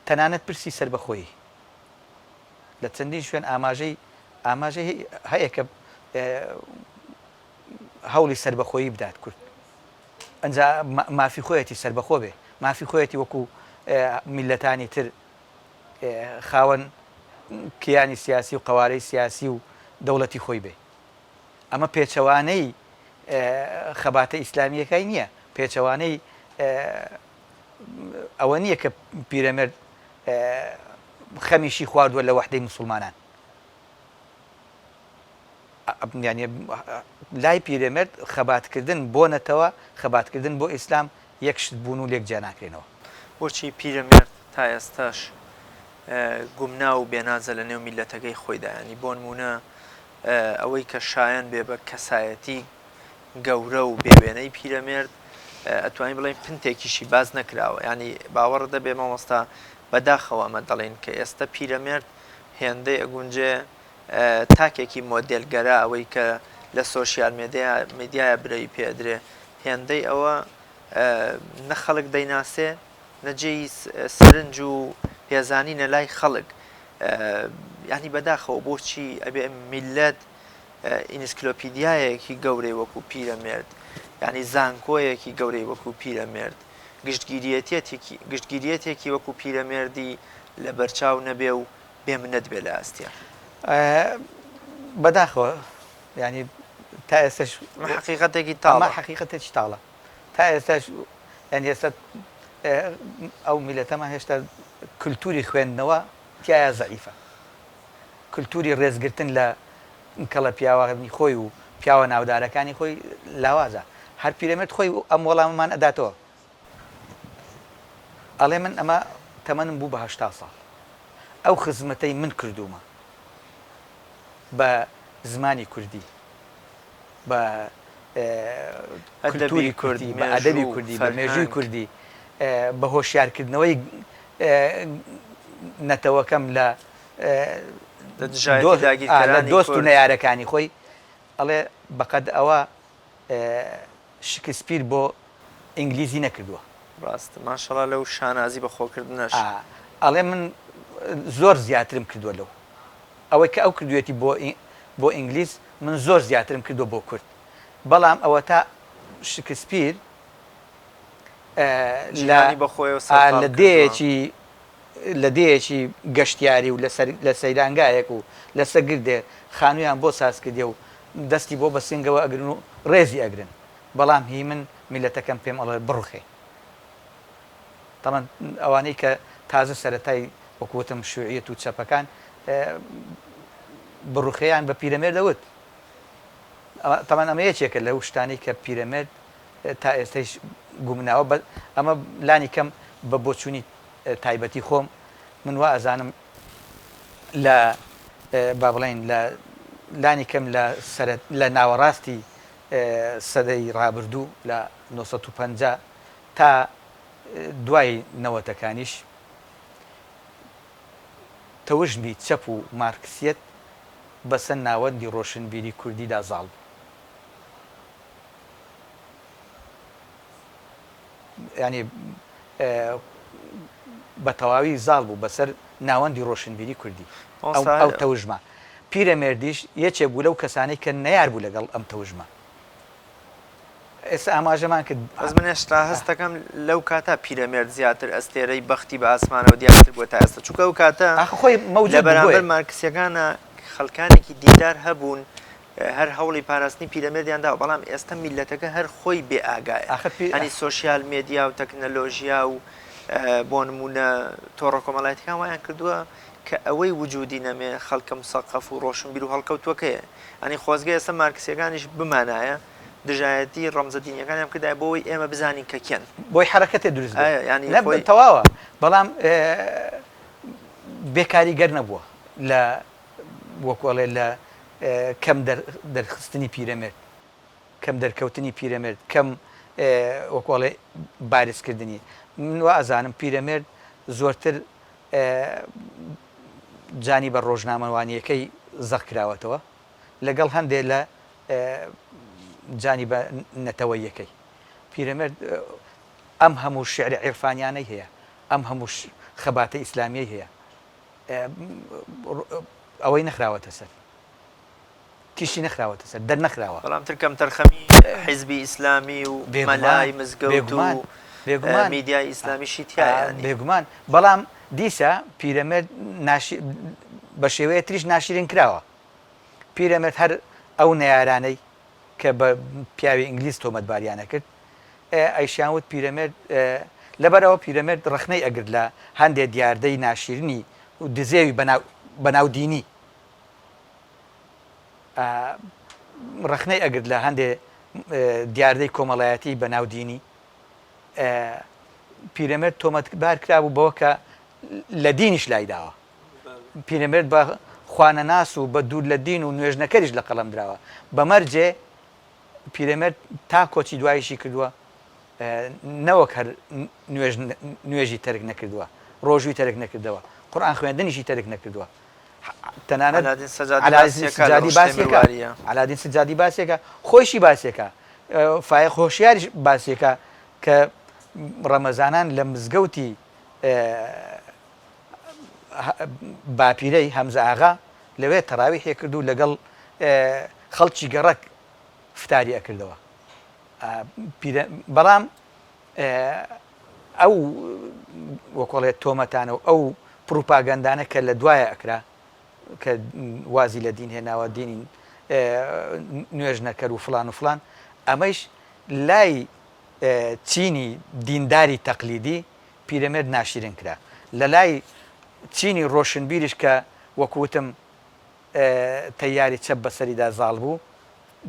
تەنانەت پرسی سەربەخۆیی لە چەندین شوێن ئاماژەی هەیە کە هەوڵی سەربەخۆیی بدات کورد ئەنجا مافی خۆیەتی سەربەخۆ بێ مافی خۆیەتی وەکو میلەتانی تر خاوەن کیانی سیاسی و قوارەی سیاسی و دەوڵەتی خۆی بێ ئەمە پێچەوانەی خەباتە ئیسلامیەکەی نییە پێچەوانەی ئەوە نییە کە پیرەمێرد خەمیشی خواردووە لە وەحدەی موسڵمانان ینی لای پیرەمێرد خەباتکردن بۆ نەتەوە خەباتکردن بۆ ئیسلام یەکشت بوون و لێک جیا ناکرێنەوە بۆچی پیرەمێرد تا ئێستاش گومنا و بێنازە لە نێو میلەتەکەی خۆیدا ینی بۆ نمونە ئەوەی کە شایەن بێ بە کەسایەتی گەورە و بێوێنەی پیرەمێرد ئەتوانین بڵێن پنتێکیشی باز نەکراوە ینی باوەڕ دەبێ مامۆستا بەداخەوە ئەمە دەڵێن کە ئێستا پیرەمێرد هێندەی ئەگونجێ تاکێکی مۆدێلگەرە ئەوەی کە لە سۆشیال میدیایە برەی پێدرێ هێندەی ئەوە نەخەڵک دەیناسێ نەجێی سرنج و پێزانینە لای خەڵک ینی بەداخەوە بۆچی ئەبێ میلەت ئینسکلۆپیدیایەکی گەورەی وەکو پیرەمێرد ینی زانکۆیەکی گەورەی وەکو پیرەمێرد گشتگیریەتێکی وەکو پیرەمێردی لە بەرچاو نەبێ و بێمنەت بێ لە ئاستیا بەداخەوە ینی تا ئێستش حقیقەتێکی تاڵە حقیقەتێکی تاڵە تا ئێستاش ینی ئێستا ئەو میلەتەمان هێشتا کولتوری خوێندنەوە تایە زەعیفە کولتوری ڕێزگرتن لە کەڵە پیاوەی خۆی و پیاوە ناودارەکانی خۆی لاوازە هەر پیرەمێرد خۆی ئەم وەڵامەمان ئەداتەوە ئەڵێ من ئەمە تەمەنم بوو بە 80 ساڵ ئەو خزمەتەی من کردومە بە زمانی کوردی بە کولتوری کوردی بە ئەدەبی کوردی بە مێژووی کوردی بە هۆشیارکردنەوەی نەتەوەکەم لە دۆست و نەیارەکانی خۆی ئەڵێ بەقەد ئەوە شکسپیر بۆ ئینگلیزی نەکردووە ڕاستە ماشەڵا لەو شانازی بە خۆکردنەش ئەڵێ من زۆر زیاترم کردووە لەو ئەوەی کە ئەو کردوێتی بۆ ئینگلیز من زۆر زیاترم کردو بۆ کورد بەڵام ئەوە تا شکسپیر لە دەیەکی گەشتیاری و لە سەیرانگایەک و لە سەرگردێ خانوویان بۆ ساز کردێ و دەستی بۆ بە سنگەوە ئەگرن و ڕێزی ئەگرن بەڵام هی من میلەتەکەم پێم ئەڵێ بڕخێ تەمان ئەوانەی کە تازە سەرەتای وەکوتم شوعیەت و چەپەکان بڕوخەیان بە پیرەمێردەوت تامان ئەمە یەکێکە لەو شتانی کە پیرەمێرد تا ئێستش گومناوە ئەمە لانی کەم بە بۆچوونی تایبەتی خۆم من وا ئەزانم لە با بڵێن لە لانی کەم لە ناوەڕاستی سەدەی ڕابردوو لە 1950 تا دوای نەوەتەکانیش تەوژمی چەپ و مارکسیەت بەسەر ناوەندی ڕۆشنبیری کوردیدا زاڵ ینی بە تەواوی زاڵ بوو بەسەر ناوەندی ڕۆشنبیری کوردی ئەو تەوژمە پیرەمێردیش یەکێک بوو لەو کەسانەی کە نەیار بوو لەگەڵ ئەم تەوژمە ئێستا ئاماژەمان کرد ئەس من هێشتا هەست دەکەم لەو کاتە پیرەمێرد زیاتر ئەستێرەی بەختی بە ئاسمانەوە دیارتر بووە تا ئێستا چووکە ئەو کاتە خۆی لە بەرامبەر مارکسیەکانە خەڵکانێکی دیندار هەبوون هەر هەوڵی پاراستنی پیرەمێردیانداوە بەڵام ئێستا میلەتەکە هەر خۆی بێ ئاگایە ئەنی سۆشیال مێدیا و تەکنەلۆژیا و بۆ نمونە تۆڕە کۆمەڵایەتیەکان وایان کردووە کە ئەوەی وجودی نەمێ خەڵکە مسەقەف و ڕۆشنبیر و هەڵکەوتووەکەیە ئەنی خۆزگە ئێستا مارکسیەکانیش بمانایە دژایەتی ڕەمزە دینیەکانیان کردای بۆی ئێمە بزانین کە کێن بۆی حرەکەتێ دروست ینی تەواوە بەڵام بێکاری گەر نەبووە لە وەکوڵێ لە کەم دەرخستنی پیرەمێرد کەم دەرکەوتنی پیرەمێرد کەم وەکوڵێ بارزکردنی من وا ئەزانم پیرەمێرد زۆرتر جانی بە ڕۆژنامەوانیەکەی زەخکراوەتەوە لەگەڵ هەندێک لە جانی بە نەتەوەیەکەی پیرەمێرد ئەم هەموو شعری عێرفانیانەی هەیە ئەم هەموو خەباتە ئیسلامیەی هەیە ئەوەی نەخراوەتە سەر تیشی نەخراوەتە سەر دەرنەخراوە بەڵام ترکەم تەرخەمی حیزبی ئیسلامی و مەلای مزگەوت و میدیای ئیسلامیشی تایە بێگومان بەڵام دیسە پیرەمێرد بە شێوەیە تریش ناشرین کراوە پیرەمێرد هەر ئەو نەیارانەی کە بە پیاوی ئینگلیز تۆمەتباریانە کرد ئەیشیانوت پیرەمێرد لەبەرەوە پیرەمێرد ڕخنەی ئەگرت لە هەندێک دیاردەی ناشرینی و دزێوی بەناودینی ڕخنەی ئەگرت لە هەندێک دیاردەی کۆمەڵایەتی بەناودینی پیرەمێرد تۆمەتبار کرابوو بەوە کە لە دینیش لای داوە پیرەمێرد بە خوانەناس و بە دوور لە دین و نوێژنەکەریش لە قەڵەم درراوە بەمەرجێ پیرەمێرد تا کۆچی دوایشی کردووە نەوەک هەر نوێژی تەرک نەکردووە ڕۆژوی تەرک نەکردەوە قورئان خوێندنیشی تەرک نەکردووە تەنانەت علادین سجادی باسێکە خۆشی باسێکە فای خۆشیاریش باسێکە کە ڕەمەزانان لە مزگەوتی باپیرەی هەمزە ئاغا لەوێ تەراوی هێکردو لەگەڵ خەڵکی گەڕک فتاری ئەکردەوە بەڵام ئەو وەکۆڵێت تۆمەتانە و ئەو پروپاگەندانە کە لە دوایە ئەکرا کە وازی لە دین هێناوە دینی نوێژ نەکەر و فلان و فلان ئەمەش لای چینی دینداری تەقلیدی پیرەمێرد ناشرین کرا لە لای چینی ڕۆشنبیریش کە وەکوتم تەیاری چەپ بەسەریدا زاڵ بوو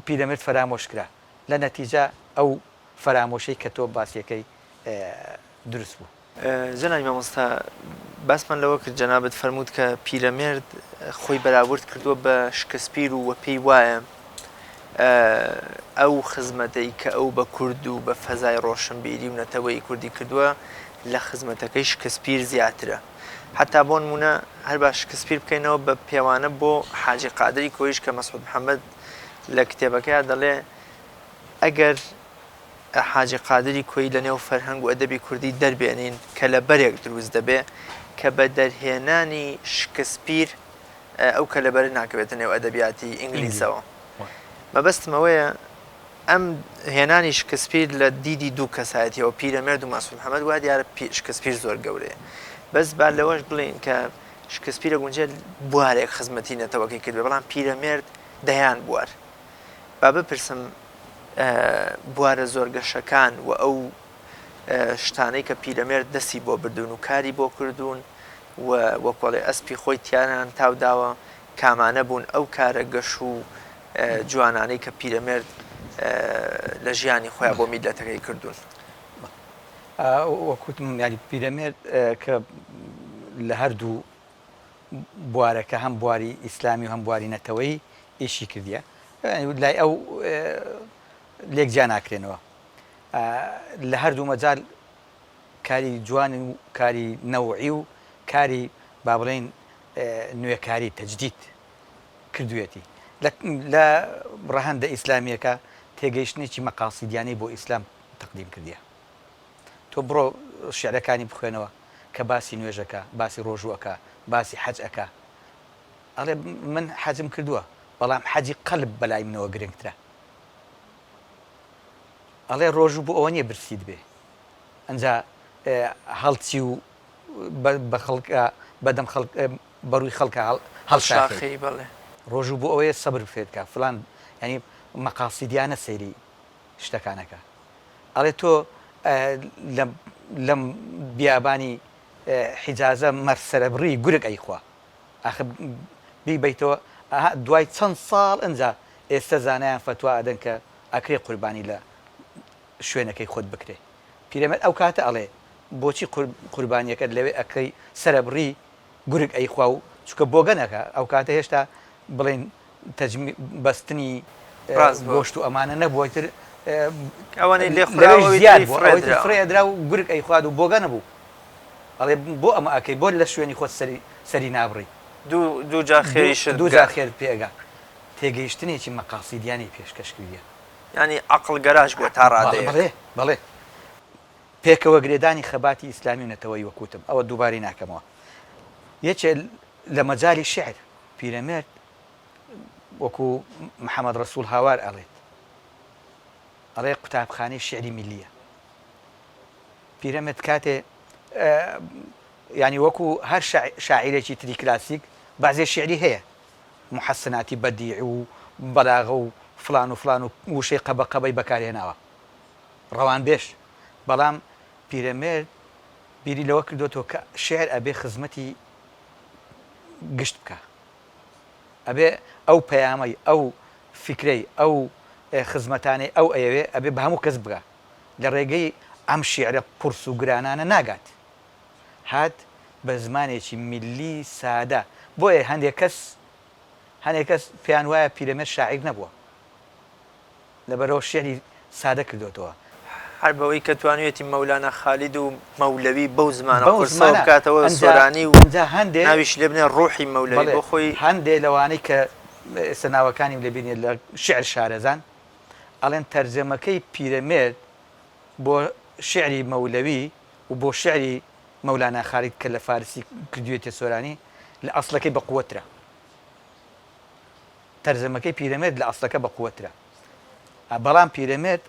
پیرەمێرد فەرامۆش کرا لە نەتیجە ئەو فەرامۆشەی کە تۆ باسیەکەی دروست بوو جەنابی مامۆستا باسمان لەوە کرد جەنابەت فەرمووت کە پیرەمێرد خۆی بەراورد کردووە بە شکسپیر و وە پێی وایە ئەو خزمەتەی کە ئەو بە کورد و بە فەزای ڕۆشنبیری و نەتەوەی کوردی کردووە لە خزمەتەکەی شکسپیر زیاترە حتا بۆ نمونە هەر باش شکسپیر بکەینەوە بە پێوانە بۆ حاجی قادری کۆیش کە مەسعود محەممەد لە کتێبەکەیە دەڵێ ئەگەر حاجی قادری کۆی لە نێو فەرهەنگ و ئەدەبی کوردی دەربێنین کە لە بەرێک دروست دەبێ کە بە دەرهێنانی شکسپیر ئەو کە لەبەر ناکەوێتە نێو ئەدەبیاتی ئینگلیزەوە مەبەستمەوەیە ئەم هێنانی شکسپیر لە دیدی دوو کەسایەتیەوە پیرەمێرد و مەسعود محەممەد وا دیارە شکسپیر زۆر گەورەیە بەس با لەوەش بڵین کە شکسپیرە گونجێت بوارێک خزمەتی نەتەوەکەی کرد بەڵام پیرەمێرد دەیان بوار با بپرسم بوارە زۆرگەشەکان و ئەو شتانەی کە پیرەمێرد دەستی بۆ بردون و کاری بۆ کردوون و وەکۆڵێ ئەسپی خۆی تیانان تاوداوە کامانە بوون ئەو کارە گەش و جوانانەی کە پیرەمێرد لە ژیانی خۆیان بۆ میلەتەکەی کردوون. وەکوتم ینی پیرەمێرد کە لە هەردوو بوارەکە هەم بواری ئیسلامی و هەم بواری نەتەوەی ئیشی کردیە لای ئەو لێکجیا ناکرێنەوە لە هەردوو مەجال کاری جوانی و کاری نەوعی و کاری با بڵێن نوێکاری تەجدید کردوێتی لە ڕەهەندە ئیسلامیەکە تێگەیشتنێکی مەقاسیدیانەی بۆ ئیسلام تەقدیم کردیە تۆ بڕۆ شعرەکانی بخوێنەوە کە باسی نوێژەکە باسی ڕۆژوەکە باسی حەج ئەکا ئەڵێ من حەجم کردووە بەڵام حەجی قەلب بەلای منەوە گرنگترە ئەڵێ ڕۆژوو بۆ ئەوە نییە برسید بێ ئەنجا هەڵچی و بە خەڵکە بەدەم بەڕووی خەڵکە هەڵشاخی بڵێ ڕۆژوو بۆ ئەوەیە سەبر بفێتکە فلان ینی مەقاسیدیانە سەیری شتەکانەکە ئەڵێ تۆ لەم بیابانی حیجازە مەرسەرەبڕی گورگ ئەیخوا ئاخ بیبیتەوە دوای چەند ساڵ ئەنجا ئێستا زانایان فتوا ئەدەن کە ئەکرێ قوربانی لە شوێنەکەی خۆت بکرێ پیرەمەد ئەو کاتە ئەڵێ بۆچی قوربانیەکەت لەوێ ئەەکەی سەرەبڕی گورگ ئەیخوا و چکە بۆگەنەکە ئەو کاتە هێشتا بڵێن بەستنی گۆشت و ئەمانە نەبوویتر ئەوانەی لێ فرێدرا و گورگ ئەیخواد و بۆگە نەبوو ئەڵێ بۆ ئەمە ئەەکەی بۆ لە شوێنی خۆت سەری نابڕی دوو جا خێری دوو جا خێر پێگا تێگەیشتنێکی مەقاسیدیانی پێشکەش کردیە ینی عەقڵ گەراژ بووە تا ڕادەیە بەڵێ پێکەوە گرێدانی خەباتی ئیسلامی و نەتەوەی وەکوتم ئەوە دووباری ناکەمەوە یەکێ لە مەجای شعر پیرەمێرد وەکو محەممەد ڕەسوول هاوار ئەڵێت ئەڵێ قوتابخانەی شعری میلیە پیرەمێرد کاتێ ینی وەکو هەر شاعیرێکی تری کلاسیک بازێ شعری هەیە محەسناتی بەدیع و بەلاغە و فلان و وشەی قەبەقەبەی بەکارهێناوە ڕەوان بێش بەڵام پیرەمێرد بیری لەوە کردوەوە کە شعر ئەبێ خزمەتی گشت بکە ئەبێ ئەو پەیامەی ئەو فکرەی ئەو خزمەتانەی ئەو ئەوێ ئەبێ بە هەموو کەس بگە لە ڕێگەی ئەم شیعرە قورس و گرانانە ناگات هات بە زمانێکی میلی سادە بۆیە هەندێک کەس پێیان وایە پیرەمێرد شاعیر نەبووە لەبەرەوە شعری سادە کردوێتەوە هەر بەوەی کە توانوێتی مەولانە خالید و مەولەوی بەو زمانە قورسە بکاتەوە سۆرانی و ناویش لێ بنێ ڕوحی مەولەوی بۆ خۆی هەندێک لەوانەی کە ئێستا ناوەکانی لەبینێت لە شعر شارەزان ئەڵێن تەرجەمەکەی پیرەمێرد بۆ شعری مەولەوی و بۆ شعری مەولانە خالید کە لە فارسی کردوێتە سۆرانی لە ئەسڵەکەی بە قووەترە تەرجەمەکەی پیرەمێرد لە ئەسڵەکە بە قووەترە بەڵام پیرەمێرد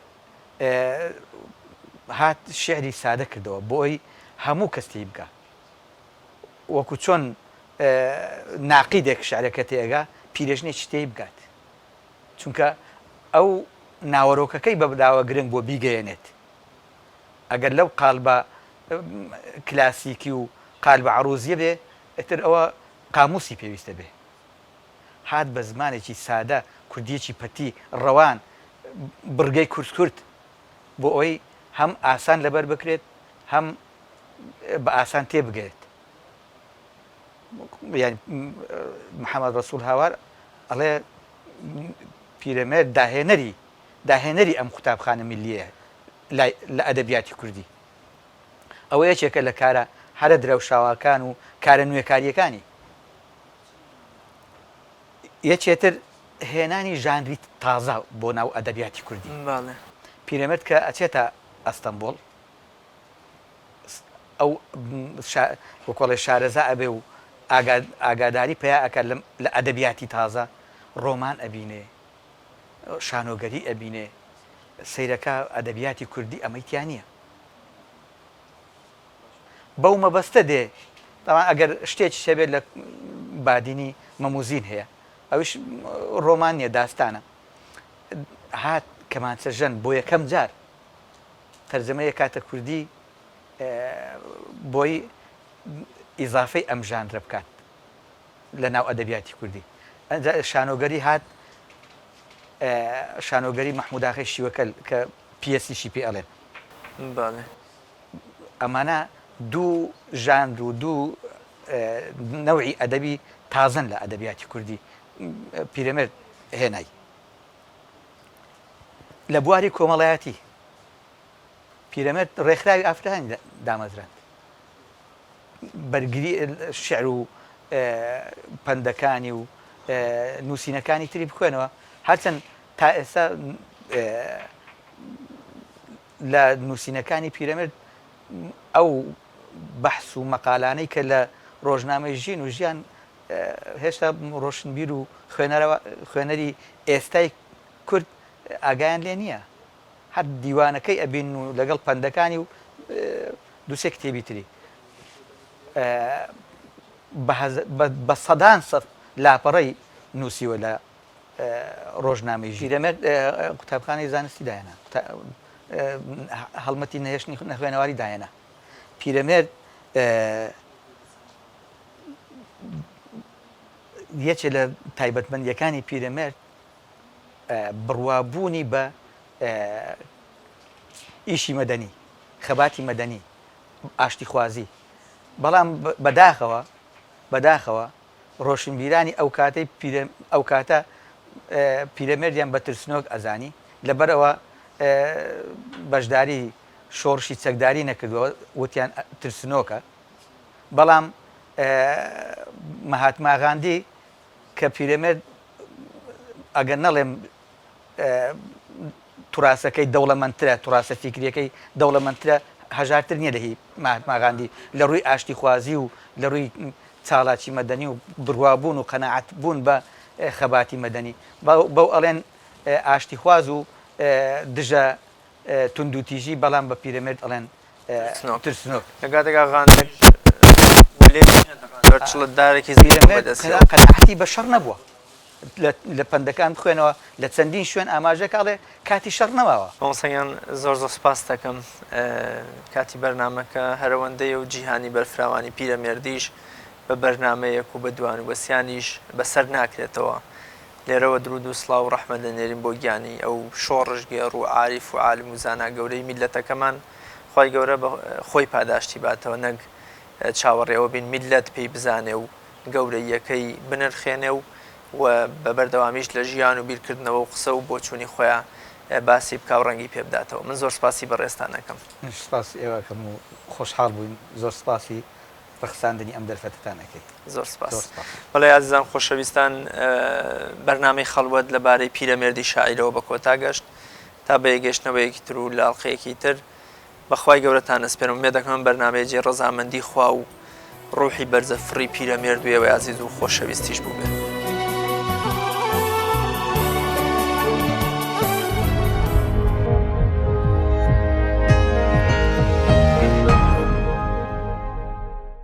هات شعری سادە کردەوە بۆی هەموو کەس تێی بکە وەکو چۆن ناقیدێک شعرەکە تێگا پیرێژنێکی تێی بگات چونکە ئەو ناوەڕۆکەکەی بە بداوە گرنگ بۆ بیگەیەنێت ئەگەر لەو قالبە کلاسیکی و قالبە عروزیە بێ ئەتر ئەوە قاموسی پێویستە بێ هات بە زمانێکی سادە کوردیەکی پەتی ڕەوان بڕگەی کورد بۆ ئەوەی هەم ئاسان لەبەر بکرێت هەم بە ئاسان تێبگێت یعنی محەممەد ڕەسوول هاوار ئەڵێ پیرەمێرد داهێنەری ئەم قوتابخانە میلیە لە ئەدەبیاتی کوردی ئەوە یەکێکە لە کارە هەرە درەوشاواکان و کارە نوێکاریەکانی یەکێتر هێنانی ژانری تازە بۆ ناو ئەدەبیاتی کوردی پیرەمێرد کە ئەچێتە ئەستەمبۆڵ ئەو وەکۆڵی شارەزا ئەبێ و ئاگاداری پیا ئەکە لە ئەدەبیاتی تازە ڕۆمان ئەبینێ شانۆگەری ئەبینێ سەیرەکە ئەدەبیاتی کوردی ئەمەیتیان نییە بەو مەبەستە دێ تاوان ئەگەر شتێکی شەبێت لە بادینی مەموزین هەیە ئەوش ڕۆمان نیە داستانە هات کەمانچە ژەن بۆ یەکەم جار تەرجەمەیە کاتە کوردی بۆی ئیزافەی ئەم ژانرە بکات لە ناو ئەدەبیاتی کوردی ئەنجا شانۆگەری هات شانۆگەری مەحموداخی شیوەکە کە پیسیشی پێ ئەڵێن باڵێ ئەمانە دوو ژانر و دوو نەوعی ئەدەبی تازن لە ئەدەبیاتی کوردی پیرەمێرد هێنای لە بواری کۆمەڵایەتی پیرەمێرد ڕێکخراوی ئافرەکانی دامەزران بەرگری شعر و پەندەکانی و نووسینەکانی تری بخوێنەوە هەرچەند تا ئێستا لە نووسینەکانی پیرەمێرد ئەو بەحس و مەقالانەی کە لە ڕۆژنامەی ژین و ژیان هێشتا ڕۆشنبیر و خوێنەری ئێستای کورد ئاگایان لێ نییە هەر دیوانەکەی ئەبین و لەگەڵ پەندەکانی و دووسێ کتێبی تری بە سەدان سەد لاپەڕەی نووسیوە لە ڕۆژنامەی پیرەمێرد قوتابخانەی زانستی دایەنا هەڵمەتی نەهێشتنی نەخوێنەواری دایەنا پیرەمێرد یەکێ لە تایبەتمەندیەکانی پیرەمێرد بڕوابوونی بە ئیشی مەدەنی خەباتی مەدەنی ئاشتی خوازی بەڵام بەداخەوە ڕۆشنبیرانی ئەو کاتە پیرەمێردیان بە ترسنۆک ئەزانی لەبەرەوە بەشداری شۆڕشی چەکداری نەکردووە وتیان ترسنۆکە بەڵام مەهاتما غاندی کە پیرەمێرد ئەگەر نەڵێم توراسەکەی دەوڵەمەندترە توراسە فیکریەکەی دەوڵەمەندترە هەژارتر نییە لەهی مەهاتما غاندی لە ڕووی ئاشتی خوازی و لە ڕووی چاڵاکی مەدەنی و بڕوابوون و قەناعەت بوون بە خەباتی مەدەنی بەو ئەڵێن ئاشتی خواز و دژە توندوتیژی بەڵام بە پیرەمێرد ئەڵێن ترسنۆک لەگاتێکا غاندێک دارێکی قەناعەتی بە شەڕ نەبووە لە پەندەکان بخوێنەوە لە چەندین شوێن ئاماژەکڵێ کاتی شەڕ نەماوە مۆسەیان زۆر سپاس دەکەم کاتی بەرنمەکە هەرەوەندەی و جیهانی بەرفراوانی پیرەمێردیش بە بەرنمەیەک و بە دوان و بەسییانیش بەسەر ناکرێتەوە لێرەوە درود و سڵاو و ڕەحمە دەنێرین بۆ گیانی ئەو شۆڕش گێڕ و عاریف و عالم و زانا گەورەی میلەتەکەمان خی گەورە خۆی پاداشتی باتەوە نەک چاوەڕێەوە بین میلەت پێی بزانێ و گەورەیەکەی بنرخێنێ و بە بەردەوامیش لە ژیان و بیرکردنەوە و قسە و بۆچوونی خۆیان باسی بکاو ڕەنگی پێ بداتەوە من زۆر سپاسی بەڕێستانەکەم سپاس ئێوەکەم و خۆشحاڵ بووین زۆر سپاسی بەخساندنی ئەم دەرفەتتانەکەی زۆر سپاس بەڵێ عزیزان خۆشەویستان بەرنامەی خەڵوەت لەبارەی پیرەمێردی شاعیرەوە بە کۆتا گەشت تا بە یەگەشتنەوەیەکی تر و لاڵقەیەکی تر بەخوای گەورەتان ئەسپێرم وێ دەکەم بەرنامەیەکی ڕەزامەندی خوا و ڕوحی بەرزە فڕی پیرەمێردویەوە عزیز و خۆشەویستیش بوو بێت